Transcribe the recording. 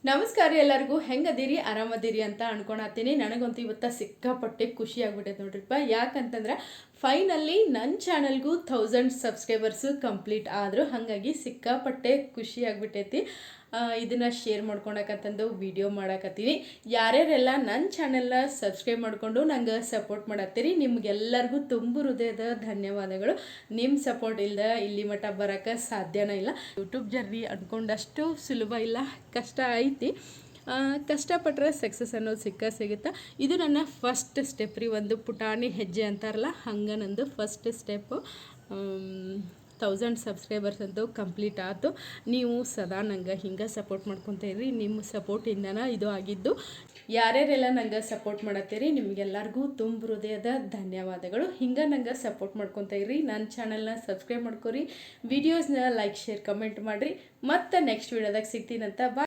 ನಮಸ್ಕಾರ ಎಲ್ಲರಿಗೂ ಹೆಂಗದಿರಿ ಆರಾಮದಿರಿ ಅಂತ ಅನ್ಕೊಳತ್ತೀನಿ. ನನಗಂತೂ ಇವತ್ತು ಸಿಕ್ಕಾಪಟ್ಟೆ ಖುಷಿ ಆಗ್ಬಿಟ್ಟೈತೆ ನೋಡ್ರಿಪ್ಪ. ಯಾಕಂತಂದ್ರೆ ಫೈನಲಿ ನನ್ನ ಚಾನಲ್ಗೂ 1000 ಸಬ್ಸ್ಕ್ರೈಬರ್ಸು ಕಂಪ್ಲೀಟ್ ಆದರು. ಹಾಗಾಗಿ ಸಿಕ್ಕಾಪಟ್ಟೆ ಖುಷಿ ಆಗ್ಬಿಟ್ಟೈತಿ. ಇದನ್ನು ಶೇರ್ ಮಾಡ್ಕೊಳಕಂತಂದು ವಿಡಿಯೋ ಮಾಡಕತ್ತೀನಿ. ಯಾರ್ಯಾರೆಲ್ಲ ನನ್ನ ಚಾನಲ್ನ ಸಬ್ಸ್ಕ್ರೈಬ್ ಮಾಡಿಕೊಂಡು ನಂಗೆ ಸಪೋರ್ಟ್ ಮಾಡತ್ತೀರಿ ನಿಮ್ಗೆಲ್ಲರಿಗೂ ತುಂಬ ಹೃದಯದ ಧನ್ಯವಾದಗಳು. ನಿಮ್ಮ ಸಪೋರ್ಟ್ ಇಲ್ಲದೆ ಇಲ್ಲಿ ಮಟ್ಟ ಬರೋಕ್ಕೆ ಸಾಧ್ಯನೇ ಇಲ್ಲ. ಯೂಟ್ಯೂಬ್ ಜರ್ನಿ ಅಂದ್ಕೊಂಡಷ್ಟು ಸುಲಭ ಇಲ್ಲ, ಕಷ್ಟ ಐತಿ. ಕಷ್ಟಪಟ್ಟರೆ ಸಕ್ಸಸ್ ಅನ್ನೋದು ಸಿಗುತ್ತೆ. ಇದು ನನ್ನ ಫಸ್ಟ್ ಸ್ಟೆಪ್ ರೀ, ಒಂದು ಪುಟಾಣಿ ಹೆಜ್ಜೆ ಅಂತಾರಲ್ಲ ಹಂಗೆ ನಂದು ಫಸ್ಟ್ ಸ್ಟೆಪ್ಪು. 1000 ಸಬ್ಸ್ಕ್ರೈಬರ್ಸ್ ಅಂತೂ ಕಂಪ್ಲೀಟ್ ಆಯಿತು. ನೀವು ಸದಾ ನಂಗೆ ಹಿಂಗೆ ಸಪೋರ್ಟ್ ಮಾಡ್ಕೊತಾ ಇರ್ರಿ. ನಿಮ್ಮ ಸಪೋರ್ಟಿಂದನ ಇದು ಆಗಿದ್ದು. ಯಾರ್ಯಾರೆಲ್ಲ ನಂಗೆ ಸಪೋರ್ಟ್ ಮಾಡತ್ತೀರಿ ನಿಮಗೆಲ್ಲರಿಗೂ ತುಂಬ ಹೃದಯದ ಧನ್ಯವಾದಗಳು. ಹಿಂಗೆ ನಂಗೆ ಸಪೋರ್ಟ್ ಮಾಡ್ಕೊತಾ ಇರ್ರಿ. ನನ್ನ ಚಾನಲ್ನ ಸಬ್ಸ್ಕ್ರೈಬ್ ಮಾಡ್ಕೊರಿ, ವಿಡಿಯೋಸ್ನ ಲೈಕ್ ಶೇರ್ ಕಮೆಂಟ್ ಮಾಡಿರಿ. ಮತ್ತು ನೆಕ್ಸ್ಟ್ ವಿಡಿಯೋದಾಗ ಸಿಗ್ತೀನಂತ.